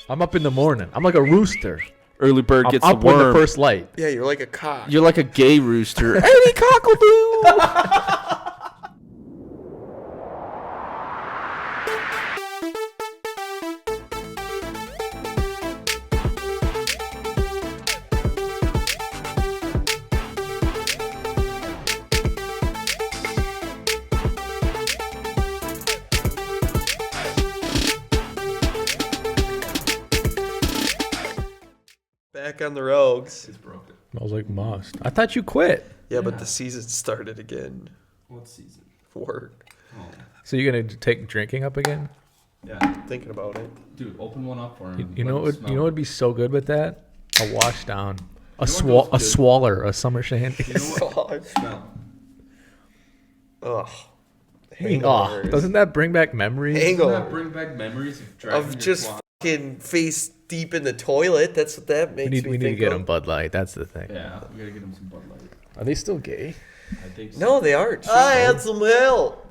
I'm up in the morning. I'm like a rooster. Early bird gets the I'm up when worm. the first light. Yeah, you're like a cock. You're like a gay rooster. Any cockle-doo. Back on the Rogues. It's broken. Smells like must. I thought you quit. Yeah, but the season started again. What season? Work. Oh. So you're gonna take drinking up again? Yeah. Thinking about it. Dude, open one up for him. You know what? You know what would be so good with that? A wash down, a You know what goes good? swaller, a summer shandy. You know what? Smell. Ugh. Oh, Hangovers. doesn't that bring back memories? Doesn't Hangover. that bring back memories of driving Of your just quad? fucking face deep in the toilet. That's what that makes We need me to think get of. them Bud Light. That's the thing. Yeah, we gotta get him some Bud Light. Are they still gay? I think so. No, they aren't. I had some help.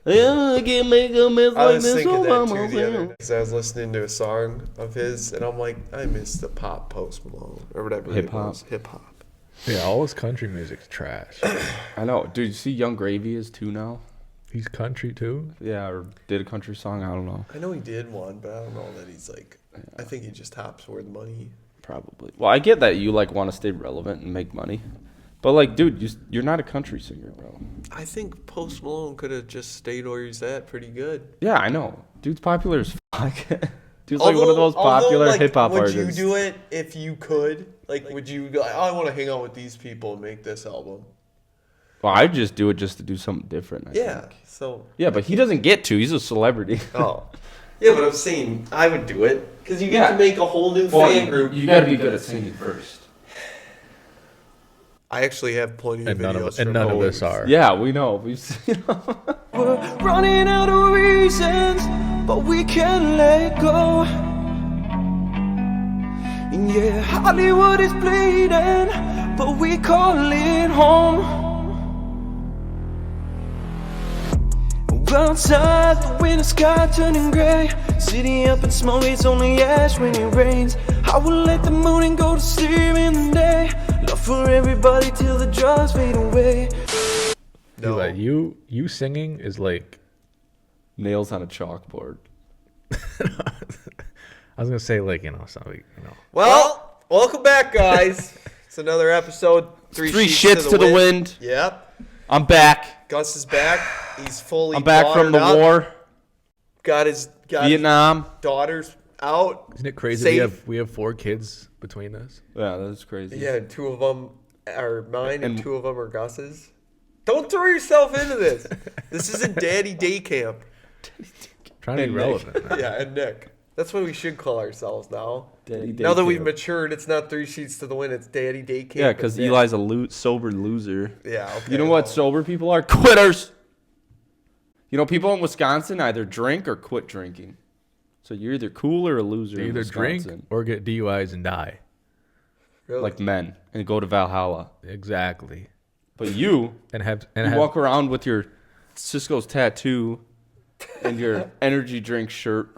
I can make a mess I like was this thinking all that by too the other myself. day. 'Cause I was listening to a song of his, and I'm like, I miss the pop Post Malone or whatever. Hip-hop. Hip hop. Yeah, all his country music's trash. I know. Dude, you see Young Gravy is too now? He's country too. Yeah, or did a country song. I don't know. I know he did one, but I don't know that he's like. I think he just hops for the money. Probably. Well, I get that you like want to stay relevant and make money. But like, dude, you're not a country singer, bro. I think Post Malone could have just stayed where he's at pretty good. Yeah, I know. Dude's popular as fuck. Dude's like one of the most popular like, hip hop would artists. you do it if you could? Like, would you go, oh, I want to hang out with these people and make this album? Well, I'd just do it just to do something different. I Yeah. think. So. Yeah, but he doesn't get to. He's a celebrity. Oh. Yeah, but I'm saying I would do it because you get to make a whole new fan group. You gotta be good at singing first. I actually have plenty of And videos. none of us are. Yeah, we know. We've seen. We're running out of reasons, but we can't let go. And yeah, Hollywood is bleeding, but we call it home. We're outside, the winter sky turning gray. City up in smoke, it's only ash when it rains. I will let the moon and go to sleep in the day. Love for everybody till the drugs fade away. No. Like you singing is like. Nails on a chalkboard. I was gonna say like something Well, welcome back, guys. It's another episode. Three shits to the wind. Yep. I'm back. Gus is back. He's fully. I'm back from the bonded up. war. Got his Vietnam. daughters out. Isn't it crazy? Safe. We have 4 kids between us. Yeah, that's crazy. Yeah, 2 of them are mine and And- 2 of them are Gus's. Don't throw yourself into this. This isn't Daddy Day Camp. Trying to be And relevant. man. Yeah, and Nick. That's what we should call ourselves now. Daddy Now that daycare. we've matured, it's not 3 sheets to the wind. It's Daddy Day Camp. Yeah, because and Nick. Eli's a sober loser. Yeah, okay. You know what well, sober people are? Quitters. You know, people in Wisconsin either drink or quit drinking. So you're either cool or a loser. They in either drink Wisconsin. or get DUIs and die. Really? Like men and go to Valhalla. Exactly. But you And walk around with your Cisco's tattoo and your energy drink shirt.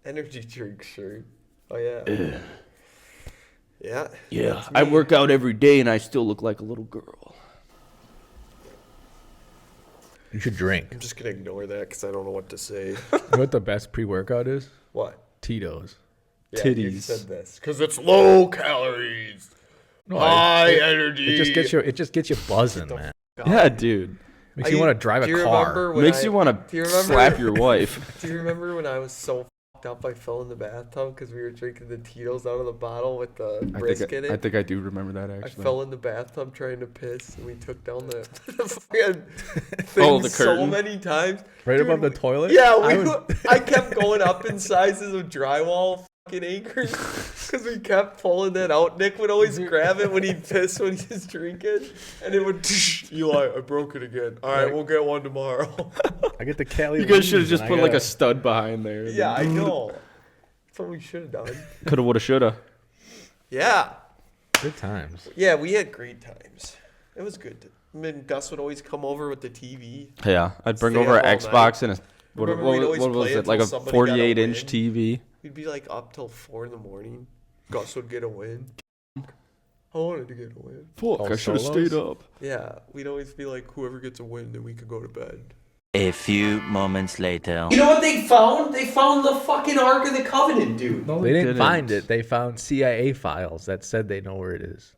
Energy drink shirt. Oh, yeah. Yeah. Yeah, that's I me. work out every day and I still look like a little girl. You should drink. I'm just going to ignore that because I don't know what to say. You know what the best pre-workout is? What? Tito's. Yeah, you Titties. said this. Because it's low calories. No, High energy. It just gets you buzzing, man. Yeah, dude. Makes you want to drive Do a you car. remember when Makes I- you want do you to remember- slap your wife. Do you remember when I was so fucked up I fell in the bathtub because we were drinking the Tito's out of the bottle with the brisk in it? I think I do remember that I actually. fell in the bathtub trying to piss, and we took down the fucking thing Oh, the so curtain? many times. Right Dude, above the toilet? Yeah, I I kept going up in sizes of drywall fucking anchors because we kept pulling that out. Nick would always grab it when he'd piss when he was drinking, and it would, Eli, I broke it again. All right, we'll get one tomorrow. I get the Cali. You guys should have wings just and put I like a gotta- stud behind there. Yeah, I know. That's what we should have done. Coulda, woulda, shoulda. Yeah. Good times. Yeah, we had great times. It was good. I mean, Gus would always come over with the TV. Yeah, I'd bring Stay over up an all Xbox and a what Remember we'd always was play it? Like until a somebody got a 48-inch win? TV. We'd be like up till 4 a.m. Gus would get a win. I wanted to get a win. Fuck, Oh, I should have solos? stayed up. Yeah, we'd always be like, whoever gets a win, then we could go to bed. A few moments later. You know what they found? They found the fucking Ark of the Covenant, dude. No, They didn't find it. They found CIA files that said they know where it is.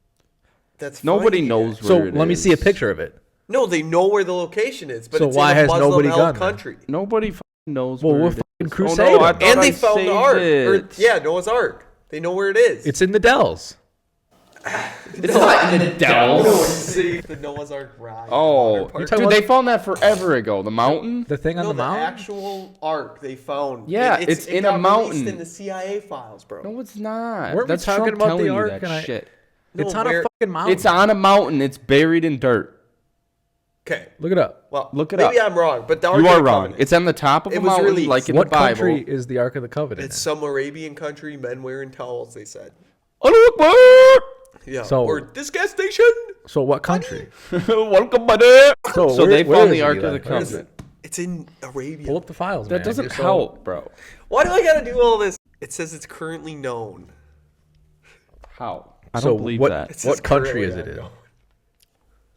That's Nobody funny. knows where So it let me is. see a picture of it. No, they know where the location is, but So it's why in a has nobody Muslim-held gone there? country. Nobody fucking knows Well, where we're it is. fucking Oh, crusaders. no, I thought And I they found the saved Ark. it. Yeah, Noah's Ark. They know where it is. It's in the Dells. It's not in the Dells. See the Noah's Ark ride. Oh, water park. talking dude, about- they found that forever ago. The mountain? The thing on No, the the mountain. actual Ark they found. Yeah, It- it's it in a got mountain. released in the CIA files, bro. No, it's not. Weren't we That's talking Trump about the telling you Ark that and I- shit. No, It's on where- a fucking mountain. It's on a mountain. It's buried in dirt. Okay. Look it up. Well, Look it maybe up. I'm wrong, but the Ark You of are the wrong. Covenant, It's on the top of It a was mountain, released. like in What the Bible. country is the Ark of the Covenant? it's in? some Arabian country, men wearing towels, they said. Allahu Akbar! Yeah. So- or this gas station. So what country? Welcome, buddy. So where- they where found is the it, Ark of Eli? the Where is Covenant. It's in Arabia. Pull up the files, That man. doesn't You're so- help, bro. Why do I gotta do all this? It says it's currently known. How? I So don't believe what? that. It says What country currently is it in? unknown.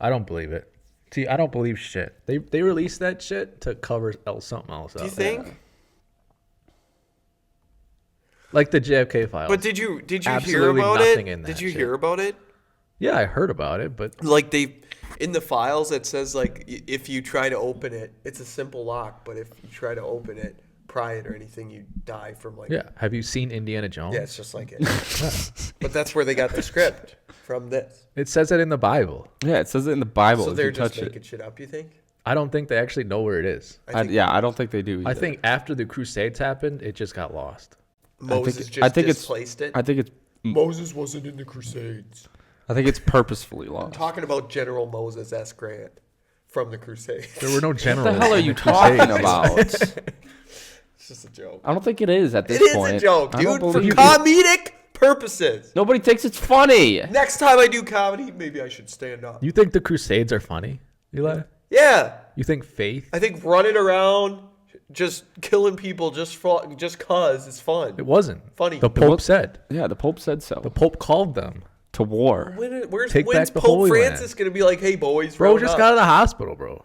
I don't believe it. See, I don't believe shit. They released that shit to cover something else up. Do you think? Like the JFK files. But did you hear Absolutely about nothing it? in that Did you shit. hear about it? Yeah, I heard about it, but Like they in the files it says like if you try to open it, it's a simple lock, but if you try to open it, pry it or anything, you die from like yeah. Have you seen Indiana Jones? Yeah, it's just like it. But that's where they got the script from this. It says it in the Bible. Yeah, it says it in the Bible. So if they're you just touch making it. shit up, you think? I don't think they actually know where it is. I think Yeah, I don't think they do. I either. think after the Crusades happened, it just got lost. Moses just I think it's- displaced it. I think it's. Moses wasn't in the Crusades. I think it's purposefully I'm lost. talking about General Moses S. Grant from the Crusades. There were no What generals. the hell are in you the talking Crusades. about? It's just a joke. I don't think it is at this It is point. a joke, I don't dude, for believe it. comedic purposes. Nobody thinks it's funny. Next time I do comedy, maybe I should stand up. You think the Crusades are funny, Eli? Yeah, You think faith? I think running around, just killing people just cause is fun. It wasn't. Funny. The Pope was- said. Yeah, the Pope said so. The Pope called them. To war. When's Take back the Pope Holy Francis Land. gonna be like, "Hey boys, Bro round just up. got out of the hospital, bro.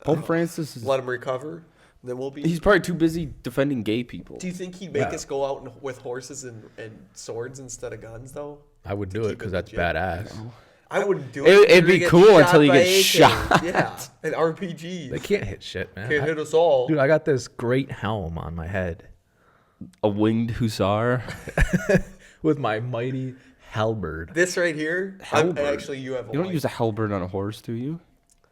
Pope Francis is. let him recover"? Then we'll be. He's probably too busy defending gay people. Do you think he'd make Yeah. us go out with horses and swords instead of guns, though? I would do it keep it because that's legit. badass. I wouldn't do It- it. it'd You're be gonna cool until shot you by get AK. shot. Yeah, an RPG. They can't hit shit, man. Can't hit us all. Dude, I got this great helm on my head A winged hussar. with my mighty halberd. This right here. Halberd. Actually, you have. You don't use a halberd on a horse, do you?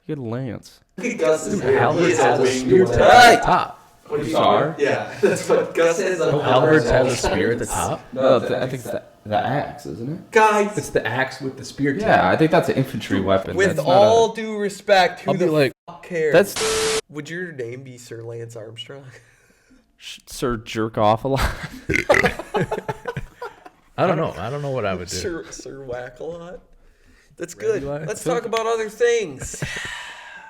You get a lance. Gus's Halberd has a spear tip Hey! at the top. Hussar? Yeah, that's what Gus is. Halberds have a spear at the top. No, I think it's the axe, isn't it? Guys, It's the axe with the spear tip. Yeah, I think that's an infantry weapon. with That's not all due respect, who I'll be the like, fuck cares? That's Would your name be Sir Lance Armstrong? Sir jerk off a lot. I don't know. I don't know what I would do. Sir Whack a lot. That's good. Eli? Let's talk about other things.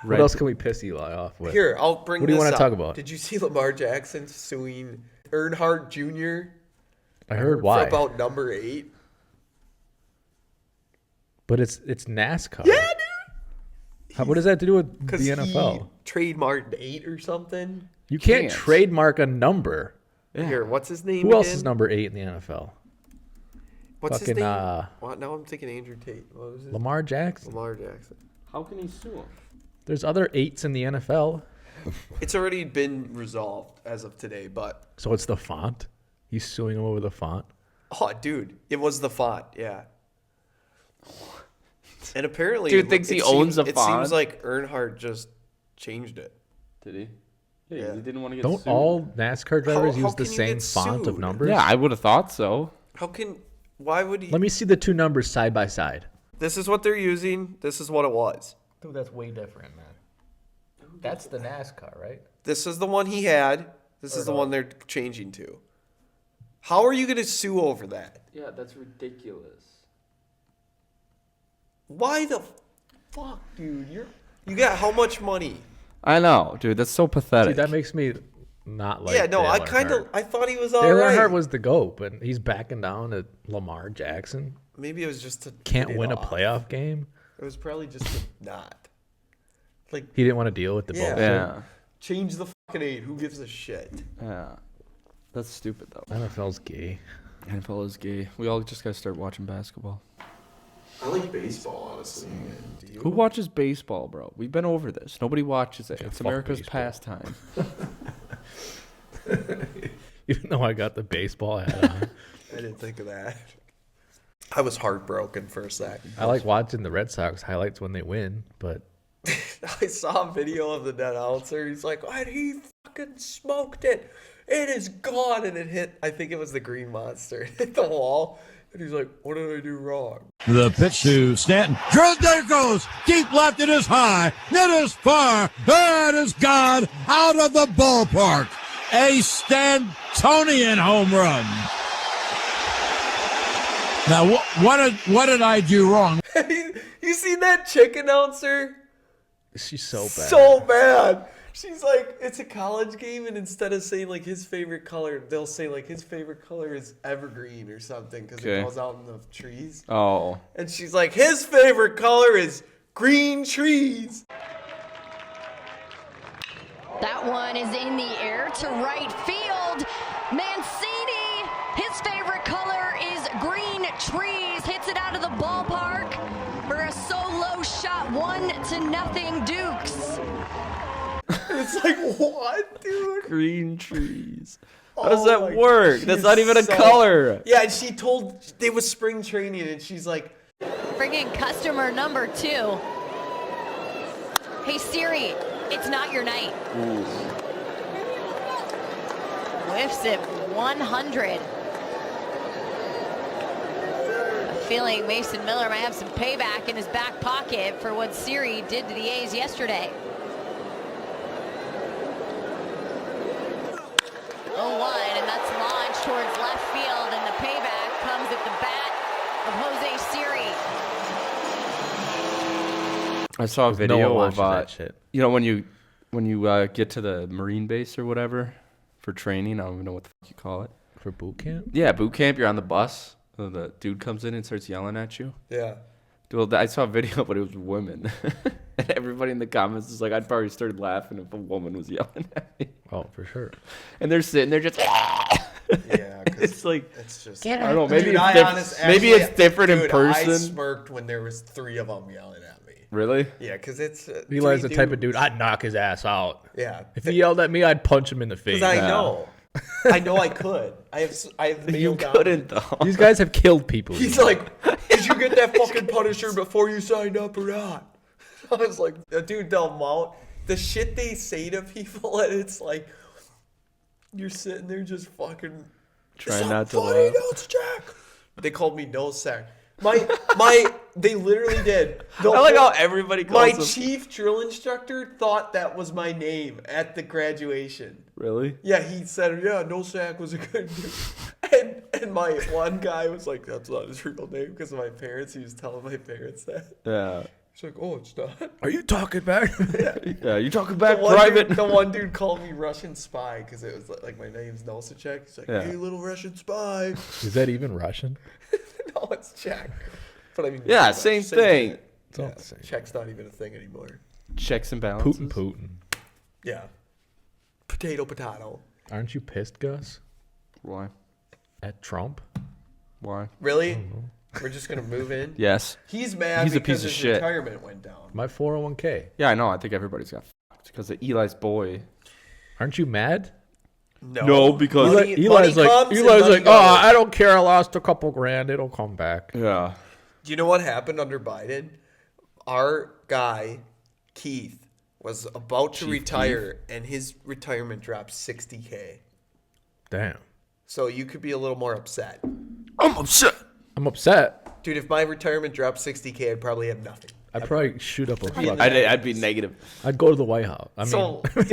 What else can we piss Eli off with? Here, I'll bring. What do you want wanna to talk about? Did you see Lamar Jackson suing Earnhardt Jr. I heard for why. about number 8? But it's NASCAR. Yeah, dude. What does that have to do with Because the NFL? he trademarked 8 or something. You can't can't. trademark a number. Here, what's his name? Who else again? is number 8 in the NFL? What's fucking, his name? What? Now I'm thinking Andrew Tate. What was his? Lamar Jackson. Lamar Jackson. How can he sue him? There's other 8s in the NFL. It's already been resolved as of today, but So it's the font. He's suing him over the font. oh, dude, it was the font. Yeah. And apparently, Dude thinks he owns a It font? seems like Earnhardt just changed it. Did he? Yeah, Yeah. he didn't want to get Don't sued. all NASCAR drivers how use the can you same get font of sued? numbers? Yeah, I would have thought so. How can? Why would he? Let me see the two numbers side by side. This is what they're using. This is what it was. Dude, that's way different, man. That's the NASCAR, right? This is the one he had. This is the one they're changing to. How are you going to sue over that? Yeah, that's ridiculous. Why the fuck, dude? You got how much money? I know, dude. That's so pathetic. See, that makes me not like. Yeah, no, I thought he was all right. Dale Earnhardt was the GOAT, but he's backing down to Lamar Jackson. Maybe it was just to Can't get it win a off. playoff game. It was probably just to not. Like, He didn't want to deal with the bullshit. Yeah. change the fucking 8. Who gives a shit? Yeah. That's stupid, though. NFL's gay. NFL is gay. We all just got to start watching basketball. I like baseball, honestly. Do you? Who watches baseball, bro? We've been over this. Nobody watches it. Yeah, It's fuck America's baseball. pastime. Even though I got the baseball hat on. I didn't think of that. I was heartbroken for a second. I like watching the Red Sox highlights when they win, but I saw a video of the announcer. He's like, and he fucking smoked it. It is gone. And it hit, I think it was the green monster. It hit the wall. And he's like, what did I do wrong? The pitch to Stanton. There it goes. Deep left. It is high. It is far. It is gone out of the ballpark. A Stantonian home run. Now, what did I do wrong? You seen that chick announcer? she's so bad. So bad. She's like, it's a college game, and instead of saying like his favorite color, they'll say like his favorite color is evergreen or something because Okay. it goes out in the trees. Oh. And she's like, his favorite color is green trees. That one is in the air to right field. Mancini, his favorite color is green trees. Hits it out of the ballpark for a solo shot, 1-0 Dukes. It's like, what, dude? Green trees. How does Oh that my- work? she's That's not even a so- color. Yeah, and she told, it was spring training, and she's like, Bringing customer number 2. Hey Siri, it's not your night. Whiffs it 100. Feeling Mason Miller might have some payback in his back pocket for what Siri did to the A's yesterday. 0-1, and that's launched towards left field, and the payback comes at the bat of Jose Siri. I saw a No video one of watches that shit. you know when you get to the Marine base or whatever for training. I don't even know what the fuck you call it. For boot camp? Yeah, boot camp. You're on the bus. And the dude comes in and starts yelling at you. yeah. Well, I saw a video, but it was women, and everybody in the comments is like, "I'd probably started laughing if a woman was yelling at me." Oh, for sure. And they're sitting there just. Yeah, 'cause It's like it's just. I don't know. Maybe Dude, it's I maybe actually- it's different in dude, person. I smirked when there was 3 of them yelling at me. Really? Yeah, because it's Eli's the 3 type of dudes. dude, I'd knock his ass out. Yeah, If he yelled at me, I'd punch him in the face. because I Yeah. know, I could. I have the You male couldn't dominance. though. These guys have killed people. He's like, did you get that fucking Punisher before you signed up or not? I was like, dude, the amount, the shit they say to people, and it's like, you're sitting there just fucking Trying not to funny, laugh. Nose Jack. They called me Nose Sack. They literally did. The I like whole- how everybody My calls him. chief drill instructor thought that was my name at the graduation. Really? Yeah, he said, yeah, No Sack was a good dude. And my one guy was like, that's not his real name because of my parents. He was telling my parents that. Yeah. He's like, oh, it's not. Are you talking back? Yeah. You talking back The one private? Dude, the one dude called me Russian spy because it was like my name's Nosacek. He's like, Yeah. hey, little Russian spy. Is that even Russian? No, it's Czech. But I mean, Yeah, same thing. shit. It's all Yeah, the same. Czech's not even a thing anymore. Checks and balances. Putin. Yeah. Potato. Aren't you pissed, Gus? Why? At Trump? Why? Really? We're just gonna move in. Yes. He's mad He's a because piece of his shit. retirement went down. My 401k. Yeah, I know. I think everybody's got fucked because of Eli's boy. Aren't you mad? No, because Money- Eli's money like, comes and Eli's money like, goes. oh, I don't care. I lost a couple grand. It'll come back. yeah. Do you know what happened under Biden? Our guy, Keith, was about to Chief retire, and his retirement dropped $60K. Damn. So you could be a little more upset. I'm upset. I'm upset. Dude, if my retirement dropped $60K, I'd probably have nothing. I'd probably shoot up a fucking. I'd be negative. I'd go to the White House. I mean, So, Dude,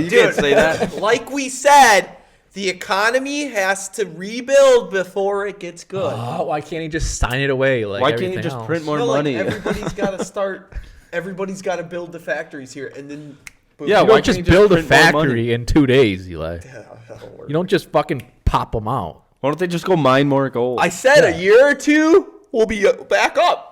you can't say that. like we said, the economy has to rebuild before it gets good. oh, why can't he just sign it away? Like Why can't you everything just else? print more No, like, money? everybody's got to start. Everybody's got to build the factories here, and then Yeah, You why don't just can't you build a print more money? factory in 2 days, Eli. Yeah, that'll work. You don't just fucking pop them out. Why don't they just go mine more gold? I said a year or two, we'll be back up.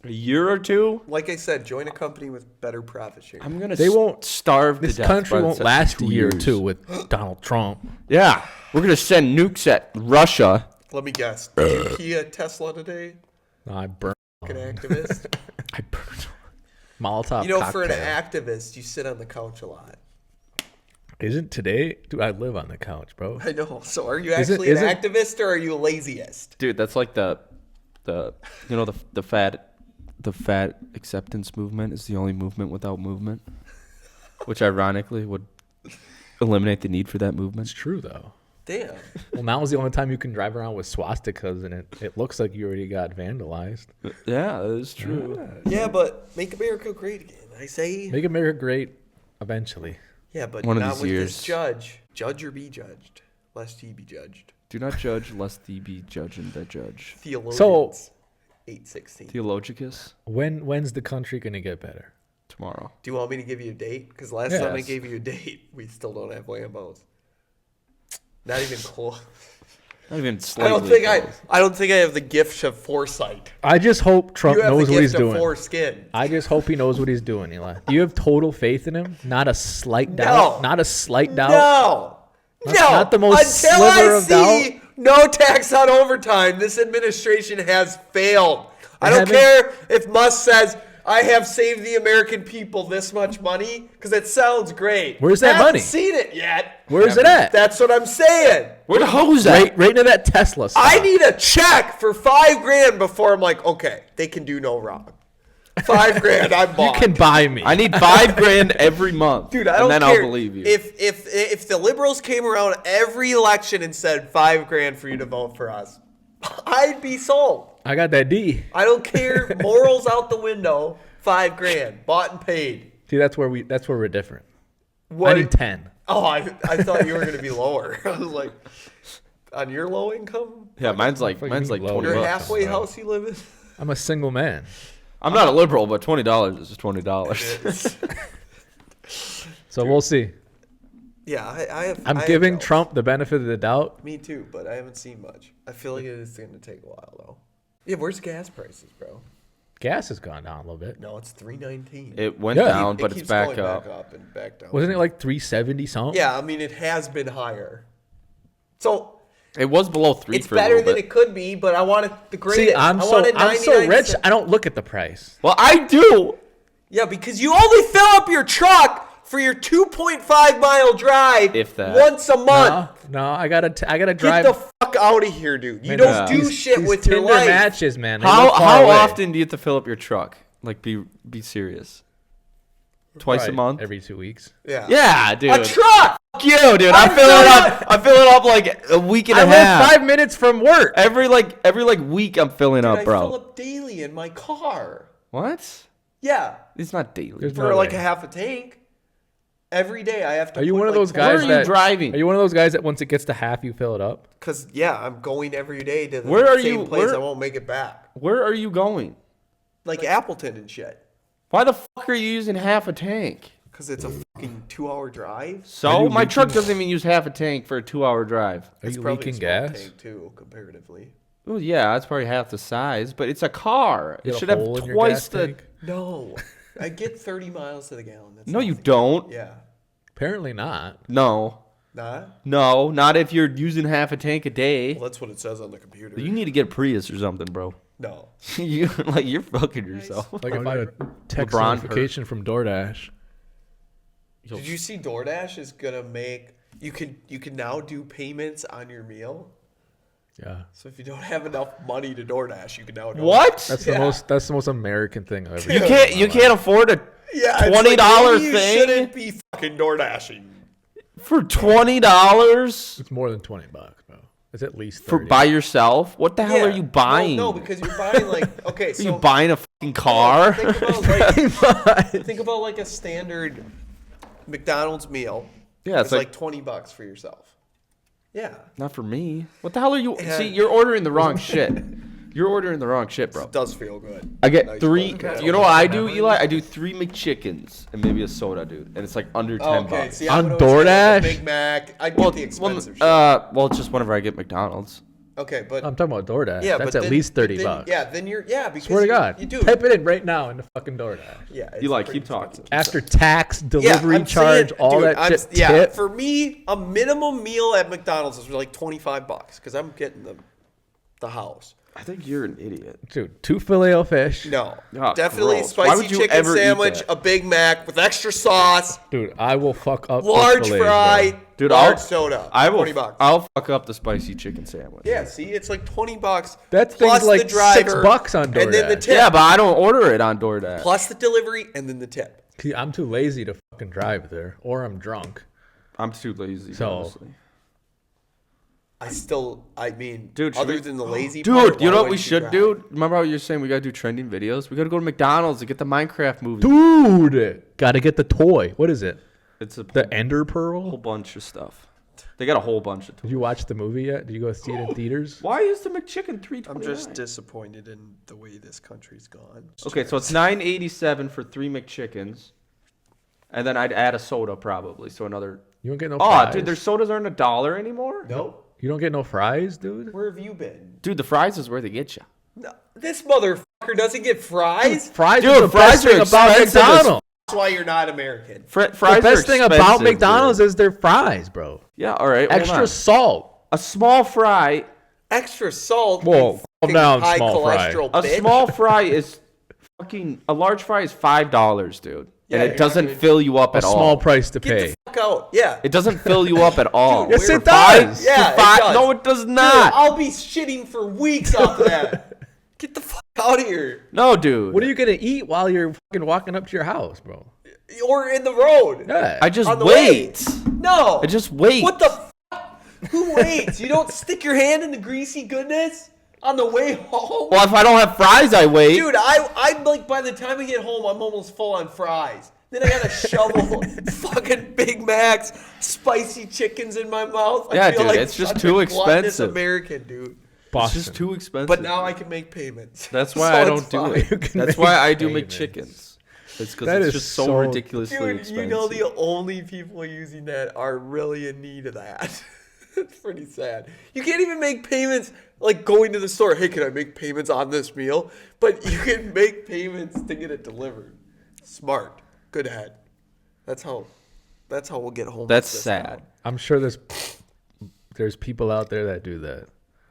A year or two? Like I said, join a company with better profit sharing. I'm gonna. They won't starve. This to death country by the won't time- last a 2 year or years. two with Donald Trump. Yeah, we're gonna send nukes at Russia. Let me guess. Did you key a Tesla today? No, I burn. Fucking activist. I burn. Molotov. You know, for an cocktail. activist, you sit on the couch a lot. Isn't today? Dude, I live on the couch, bro. I know. So are you Isn't- actually an isn't- activist or are you a laziest? Dude, that's like the fat acceptance movement is the only movement without movement, which ironically would eliminate the need for that movement. It's true though. Damn. Well, now is the only time you can drive around with swastikas, and it looks like you already got vandalized. Yeah, that is true. Yeah, but make America great again. I say. Make America great, eventually. Yeah, but One of not these with years. this judge. Judge or be judged, lest he be judged. Do not judge, lest thee be judging the judge. Theologians. 8:16. Theologicus When's the country gonna get better? tomorrow. Do you want me to give you a date? Because last time I Yes. gave you a date, we still don't have Lambos. Not even close. Not even I slightly. don't think close. I don't think I have the gift of foresight. I just hope Trump You have knows the what he's gift of doing. foreskin. I just hope he knows what he's doing, Eli. Do you have total faith in him? Not a slight No. doubt. Not a slight doubt. No. No. not the most Until sliver I of see no tax on overtime, this administration has failed. I don't haven't- care if Musk says, I have saved the American people this much money, because it sounds great. Where's that I haven't money? seen it yet. Where's it at? That's what I'm saying. Where the hose at? Right into that Tesla. Stock. I need a check for $5,000 before I'm like, okay, they can do no wrong. $5,000, I'm You bought. can buy me. I need $5,000 every month, Dude, I don't and then care. I'll believe you. If the liberals came around every election and said $5,000 for you to vote for us, I'd be sold. I got that D. I don't care. Morals out the window. $5,000 bought and paid. See, that's where we're different. What? I need 10. Oh, I thought you were gonna be lower. I was like, on your low income, Yeah, mine's like Fucking $20. low. your bucks, halfway bro. house you live in. I'm a single man. I'm not a liberal, but $20 is just $20. So we'll see. Yeah, I have. I'm I have giving doubts. Trump the benefit of the doubt. Me too, but I haven't seen much. I feel like it is gonna take a while though. Yeah, where's gas prices, bro? Gas has gone down a little bit. No, it's $3.19. It went Yeah. down, but keeps it's back going up. back up and back down. Wasn't it like 370 something? Yeah, I mean it has been higher. So It was below 3 it's for a better little than bit. it could be, but I want it the greatest. See, I'm I want it so 99 rich. cents. I don't look at the price. Well, I do. Yeah, because you only fill up your truck for your 2.5-mile drive If that. once a month. No, I gotta Get drive. the fuck out of here, dude. You Man, don't do these- shit these with your Tinder life. matches, man. they How live far how away. often do you have to fill up your truck? Like, be serious. Twice Probably a month. every 2 weeks. Yeah. Yeah, dude. A truck. Fuck you, dude. I I'm fill it filling up. I fill it up like a week and I a half. live 5 minutes from work. Every week I'm filling Dude, up, I bro. fill up daily in my car. What? Yeah, It's not daily. There's for no like way. a half a tank. Every day I have to. Are you put, one of like, those Where guys are you that driving? Are you one of those guys that once it gets to half, you fill it up? Because yeah, I'm going every day to the Where are same you- place. where- I won't make it back. Where are you going? Like Appleton and shit. Why the fuck are you using half a tank? Because it's a fucking 2-hour drive. Are So you my truck leaking- doesn't even use half a tank for a 2-hour drive. Are It's you probably a leaking small gas? tank too, comparatively. Well, yeah, it's probably half the size, but it's a car. You It got a should have hole in your twice gas the. tank? No, I get 30 miles to the gallon. That's No, you nothing. don't. Yeah, Apparently not. No, not. no, not if you're using half a tank a day. Well, that's what it says on the computer. You need to get a Prius or something, bro. No. You're fucking yourself. Like if I had a text LeBron notification from DoorDash. Did you see DoorDash is gonna make you can now do payments on your meal? Yeah, So if you don't have enough money to DoorDash, you can now. What? that's Yeah. the most American thing I've ever. You seen. can't afford a Yeah, it's $20 like, maybe you thing shouldn't be fucking DoorDashing. for $20 It's more than $20, bro. It's at least 30. for by yourself. What the hell are Yeah. you buying? No, because you're buying like okay, Are so you buying a fucking car? Think about like think about like a standard McDonald's meal. Yeah, It's it's like $20 for yourself. Yeah. Not for me. What the hell are you? Yeah. See, you're ordering the wrong shit. You're ordering the wrong shit, bro. It does feel good. I get Nice 3. burger. You know what I do, Eli? I do 3 McChickens and maybe a soda, dude, and it's like under 10 Okay, bucks. see, I On would always get the DoorDash? Big Mac. I'd well, get the expensive shit. well, it's just whenever I get McDonald's. Okay, but I'm talking about DoorDash. yeah, That's but at then- least but 30 then- bucks. Yeah, then you're because Swear to God. you do. Type it in right now into fucking DoorDash. Yeah, it's Eli, pretty keep talking. expensive. After tax, Yeah, delivery I'm charge, saying, all dude, that I'm- shit. Yeah, Tip. for me, a minimum meal at McDonald's is like $25 because I'm getting the house. I think you're an idiot. Dude, 2 Filet-O-Fish. No, Oh, definitely gross. Why spicy would you chicken ever eat sandwich, that? a Big Mac with extra sauce, Dude, I will fuck up large Chick-fil-A's, fry, bro. Dude, large I'll- soda. I will. $20. I'll fuck up the spicy chicken sandwich. Yeah, see, it's like $20. That plus thing's like the driver, $6 on and then the DoorDash. tip. Yeah, but I don't order it on DoorDash. Plus the delivery and then the tip. See, I'm too lazy to fucking drive there, or I'm drunk. I'm too lazy, So- honestly. I mean, Dude, should other we- than the lazy Dude, part, you why know what would we you should drive? do? Remember how you were saying we gotta do trending videos? We gotta go to McDonald's and get the Minecraft movie. Dude, gotta get the toy. What is it? It's a The Ender whole Pearl? bunch of stuff. They got a whole bunch of. Did you watch the movie yet? Did you go see it in theaters? Why is the McChicken $3.29? I'm just disappointed in the way this country's gone. Okay, so it's $9.87 for 3 McChickens, and then I'd add a soda probably. So another. You don't get no Oh, fries? dude, their sodas aren't $1 anymore. Nope. You don't get no fries, dude? Where have you been? Dude, the fries is where they get you. No, this motherfucker doesn't get fries. Fries Dude, is the fries best thing are about expensive as McDonald's. That's why you're not American. Fries The are best thing about expensive, McDonald's dude. is their fries, bro. Yeah, all right. hold Extra on. salt. A small fry. Extra salt. Whoa, you calm fucking down, high small fry. cholesterol A bitch. small fry is fucking. A large fry is $5, dude, Yeah, and you're it doesn't not gonna- fill you up A at all. small price to Get pay. the fuck out. Yeah. It doesn't fill you up at all. Yes, we're it does. Yeah, it does. No, it does Dude, not. I'll be shitting for weeks off of that. Get the fuck out of here. No, dude. What are you gonna eat while you're fucking walking up to your house, bro? Or in the road. Yeah. I just On the wait. No. I just wait. What the fuck? Who waits? You don't stick your hand in the greasy goodness on the way home? Well, if I don't have fries, I wait. Dude, I'm like, by the time I get home, I'm almost full on fries. Then I gotta shovel fucking Big Macs, spicy chickens in my mouth. Yeah, I feel dude, like it's just such too a gluttonous expensive. American, dude. It's Boston. just too expensive. But now I can make payments. That's why So I it's don't do fine. You it. can That's make why I do payments. McChickens. It's because That it's is just so, so- ridiculously Dude, expensive. you know the only people using that are really in need of that. It's pretty sad. You can't even make payments like going to the store. Hey, can I make payments on this meal? But you can make payments to get it delivered. Smart. Good head. That's how we'll get home. That's with this sad. now. I'm sure there's people out there that do that.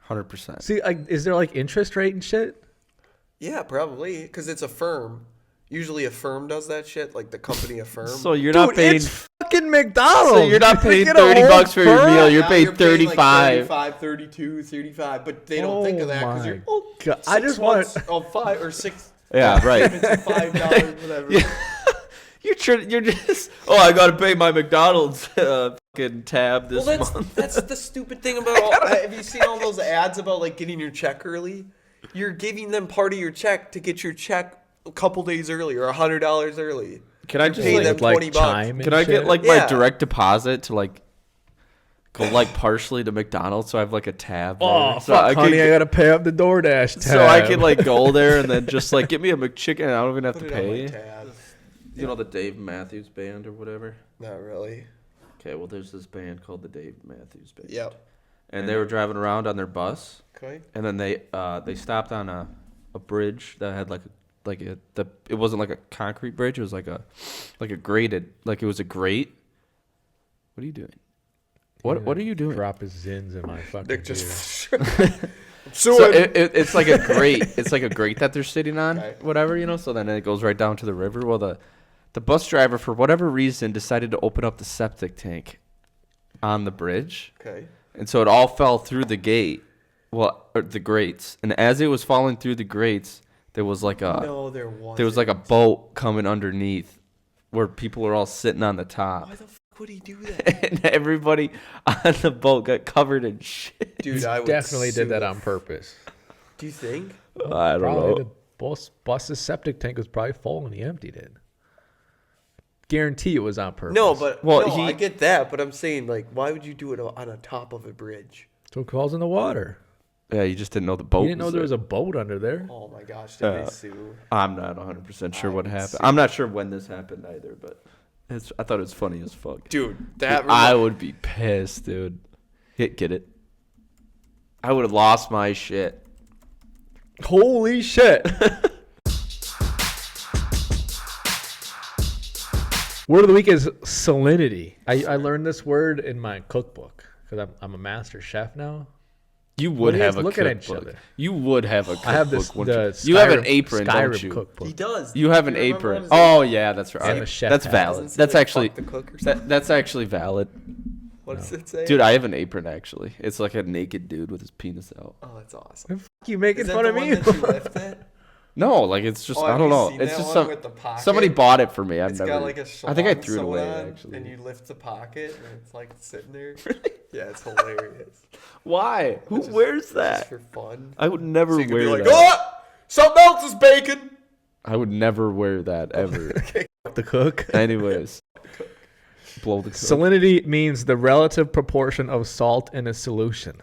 100%. See, like, is there like interest rate and shit? Yeah, probably. Because it's a firm. Usually a firm does that shit, like the company Affirm. So you're not paying. it's fucking McDonald's. So you're not You paying get a whole $30 for your firm? meal. You're Now paying like 35. 35, 32, 35, but they don't think of that because my you're God. I just want- 5 or 6 Yeah, right. payments of $5, whatever. Yeah. You're just. Oh, I gotta pay my McDonald's fucking tab this Well, month. that's the stupid thing about all. Have you seen all those ads about like getting your check early? You're giving them part of your check to get your check a couple days early or $100 early. Can I just pay like, them With, like 20 bucks. chime Can and I get shit? like Yeah. my direct deposit to like go like partially to McDonald's so I have like a tab there? Oh, so fuck, honey, I get- gotta pay up the DoorDash tab. so I can like go there and then just like get me a McChicken and I don't even have Put to it on my pay. tab. You know the Dave Matthews Band or whatever? Not really. Okay, well there's this band called the Dave Matthews Band. Yep. And they were driving around on their bus Okay. and then they stopped on a bridge that had it wasn't like a concrete bridge, it was like a grated, like it was a grate. What are you doing? What are you doing? Drop his zins in my fucking Nick beer. just. So it's like a grate. It's like a grate that they're sitting on, Okay. whatever, you know. So then it goes right down to the river. Well, the bus driver, for whatever reason, decided to open up the septic tank on the bridge, Okay. and so it all fell through the gate, or the grates. And as it was falling through the grates, there was like a No, there was. there was like a boat coming underneath, where people were all sitting on the top, Why the fuck would he do that? and everybody on the boat got covered in shit. Dude, I would Definitely sue did that him. on purpose. Do you think? I don't Probably know. the bus's septic tank was probably full and he emptied it. Guarantee it was on purpose. No, but Well, I get that, but I'm saying like, why would you do it on a top of a bridge? So it falls in the water. Yeah, you just didn't know the boat. You didn't know there was a boat under there. Oh my gosh, did they sue? I'm not 100% sure I what would happened. sue. I'm not sure when this happened either, but I thought it was funny as fuck. Dude, that I would be pissed, dude. Get it? I would have lost my shit. Holy shit. Word of the week is salinity. I learned this word in my cookbook because I'm a master chef now. You would What are you have guys a looking at each cookbook. other? You would have a cookbook. I have this. wouldn't The you have an Skyrim- apron, Skyrim don't you? cookbook. He does. You have an Do you remember apron. him? Oh yeah, that's right. And a chef That's hat. valid. Doesn't That's say, actually "Fuck the cook" or something? that's actually valid. What does it say? Dude, I have an apron actually. It's like a naked dude with his penis out. Oh, that's awesome. You making Is that fun the of one me? that you lift it? No, like it's just Oh, I have don't you know. seen It's that just one with the pocket? somebody bought it for me. I've It's never. got like a I think I schlong threw it sewn away on, actually. and you lift the pocket, and it's like sitting there. Yeah, it's hilarious. Why? Who Just- wears Just that? for fun. I would never So you can wear be like, that. oh, something else is baking. I would never wear that ever. The cook. Anyways, blow the cook. Salinity means the relative proportion of salt in a solution.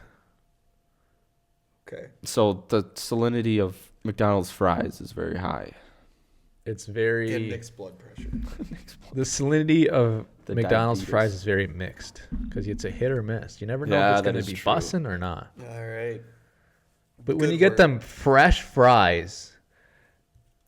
Okay. So the salinity of McDonald's fries is very high. It's And very Nick's blood pressure. the salinity of The McDonald's diabetes. fries is very mixed because it's a hit or miss. You never know Yeah, if it's that going is to be true. bussin' or not. All right. But when Good you get work. them fresh fries,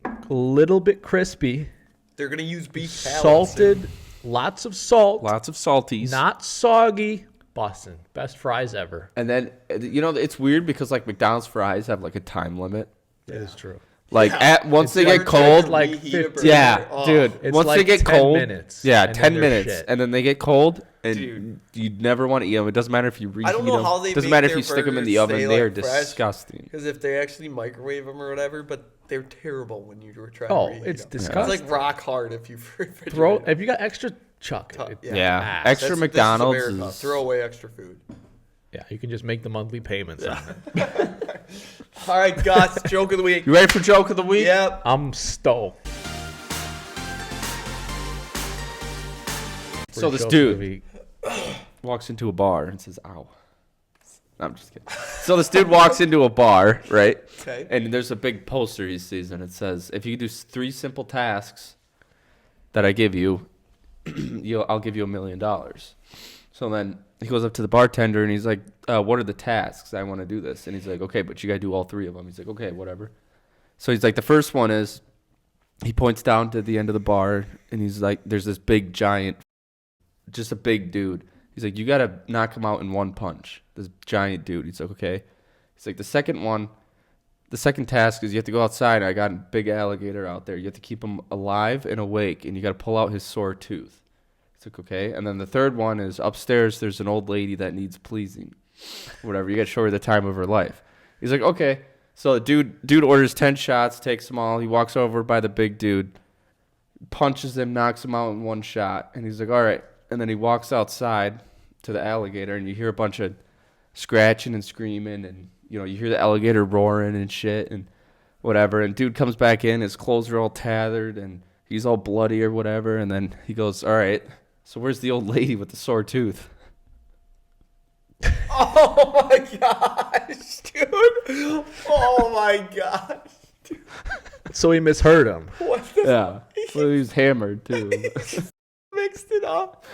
a little bit crispy, They're gonna use beef pellets. salted, lots of salt, Lots of salties. not soggy, bussin'. Best fries ever. And then it's weird because like McDonald's fries have like a time limit. That is true. Like once they like- get cold, like Reheat a 50 burger. yeah, Oh, dude. It's Once like they get 10 cold, minutes, yeah, and then 10 they're minutes, shit. and then they get cold, and Dude. you never want to eat them. It doesn't matter if you reheat I don't know them. how they Doesn't make matter if their you stick them in the burgers oven. stay, They are like, fresh. disgusting. Because if they actually microwave them or whatever, but they're terrible when you were trying Oh, to reheat it's them. disgusting. It's like rock hard if you refrigerate Throw them. if you got extra chuck. It- Yeah, Ah, extra This is McDonald's America. is. Throw away extra food. Yeah, you can just make the monthly payments on it. All right, Gus, joke of the week. You ready for joke of the week? Yep. I'm stoked. So this Joke of the dude week. walks into a bar and says, "Ow." No, I'm just kidding. So this dude walks into a bar, right? Okay. And there's a big poster he sees, and it says, "If you do 3 simple tasks that I give you, I'll give you $1 million." So then he goes up to the bartender and he's like, "What are the tasks? I want to do this." And he's like, "Okay, but you gotta do all 3 of them." He's like, "Okay, whatever." So he's like, the first one is, he points down to the end of the bar and he's like, there's this big giant, just a big dude. He's like, "You gotta knock him out in one punch." This giant dude. He's like, "Okay." He's like, the second task is you have to go outside. I got a big alligator out there. You have to keep him alive and awake, and you got to pull out his sore tooth. He's like, "Okay." And then the third one is upstairs. There's an old lady that needs pleasing, whatever. You got to show her the time of her life. He's like, "Okay." So the dude orders 10 shots, takes them all. He walks over by the big dude, punches him, knocks him out in one shot, and he's like, "All right." And then he walks outside to the alligator, and you hear a bunch of scratching and screaming, and you hear the alligator roaring and shit and whatever. And dude comes back in, his clothes are all tattered and he's all bloody or whatever. And then he goes, "All right, so where's the old lady with the sore tooth?" Oh my gosh, dude. Oh my gosh. So he misheard him. What the Yeah, well, he was hammered too. mixed it up?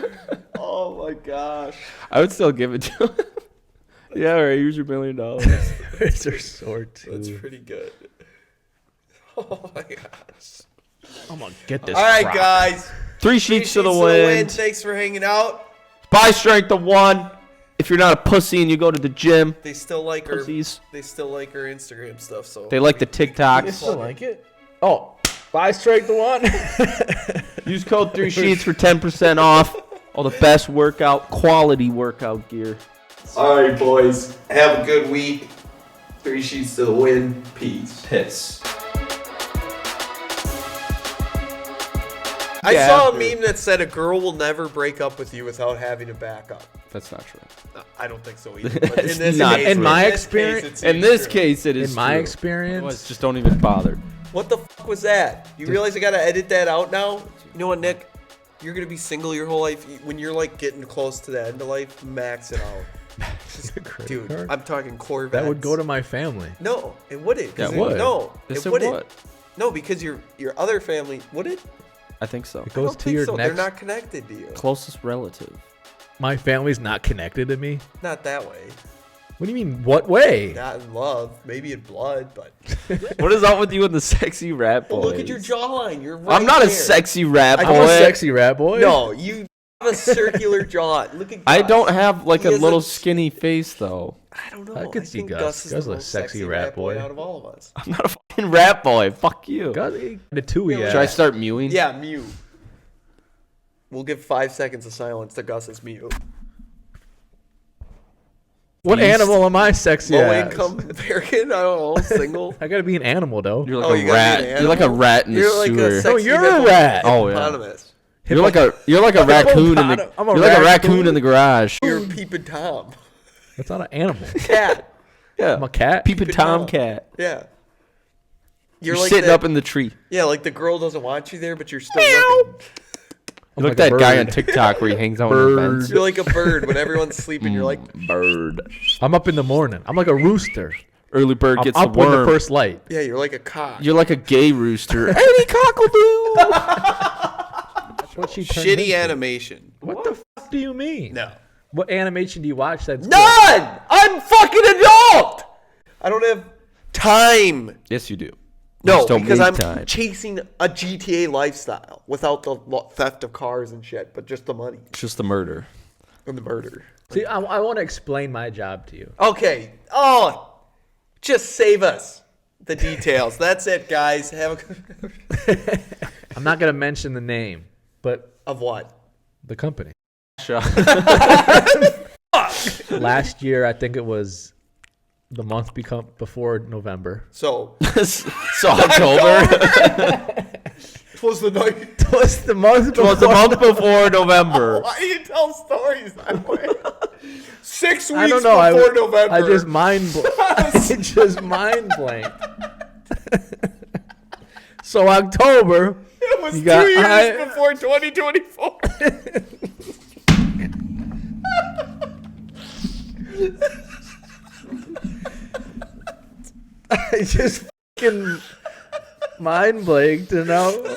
Oh my gosh. I would still give it to him. Yeah, all right, here's your $1 million. It's their sword That's too. pretty good. Oh my gosh. I'm gonna get this. All right, crop. guys. 3 sheets to the wind. Thanks for hanging out. Buy strength of 1. If you're not a pussy and you go to the gym, They still like our pussies. Instagram stuff. So They like the You TikToks. still like it? Oh, buy straight the one. Use code 3 sheets for 10% off. All the best quality workout gear. all right, boys. Have a good week. 3 sheets to the wind. Peace. Piss. I Yeah, saw a dude. meme that said a girl will never break up with you without having a backup. That's not true. I don't think so either. But It's in this not case, true. In my this experience- case, it In seems this true. case, it is In my true. experience, Otherwise, just don't even bother. What the fuck was that? You realize I gotta edit that out now? You know what, Nick? You're gonna be single your whole life. When you're like getting close to the end of life, max it out. Credit Dude, card? I'm talking Corvettes. That would go to my family. No, it wouldn't. 'cause Yeah, it would. No, Yes, it it wouldn't. would. No, because your other family would it? I think so. It I goes don't to think your so. next. They're not connected to you. Closest relative. My family's not connected to me. Not that way. What do you mean? What way? Not in love, maybe in blood, but What is up with you and the sexy rat boys? well, look at your jawline. You're right I'm not a there. sexy rat boy. I'm a sexy rat boy. No, you have a circular jaw. Look at. I Gus. don't have like He a has little skinny face though. I don't know. I could see think Gus. is Gus the is a most sexy rat boy. out of all of us. I'm not a fucking rat boy. Fuck you. God, the two of you. Should I start mewing? Yeah, mute. We'll give 5 seconds of silence to Gus's mute. What Beast. animal am I sexy Low as? income American. I don't know. Single. I gotta be an animal though. You're like Oh, a you gotta rat. be an You're like a animal? rat in the You're like sewer. a sexy you're a hippo- rat. Oh, yeah. hippopotamus. You're like a raccoon in the. I'm a You're like a raccoon. raccoon in the garage. You're Peeping Tom. That's not an animal. Cat. Yeah. I'm a cat. Peeping Peeping Tom. tomcat. Yeah. You're like sitting that- up in the tree. Yeah, like the girl doesn't want you there, but you're still looking. You look like a that guy on bird. TikTok where he hangs out on the Bird. fence. You're like a bird when everyone's sleeping. You're like, Bird. I'm up in the morning. I'm like a rooster. Early bird I'm gets up the when worm. the first light. yeah, you're like a cock. You're like a gay rooster. Eddie cockledoo. That's what she turned Shitty into. animation. What the fuck do you mean? No. What animation do you watch that's good? None! I'm fucking adult! I don't have time. Yes, you do. No, just don't because make I'm time. chasing a GTA lifestyle without the theft of cars and shit, but just the money It's just the murder. and the murder. See, I want to explain my job to you. Okay. Oh, just save us the details. That's it, guys. Have a good I'm not gonna mention the name, but of what? the company. Shut. Last year, I think it was the month before November. So So October. it was the night. It was the month It was the month before November. Why do you tell stories that way? 6 weeks I don't know. before November. I just I just mind blanked. So October. It was You got- 2 years I- before 2024. I just fucking mind blanked, you know.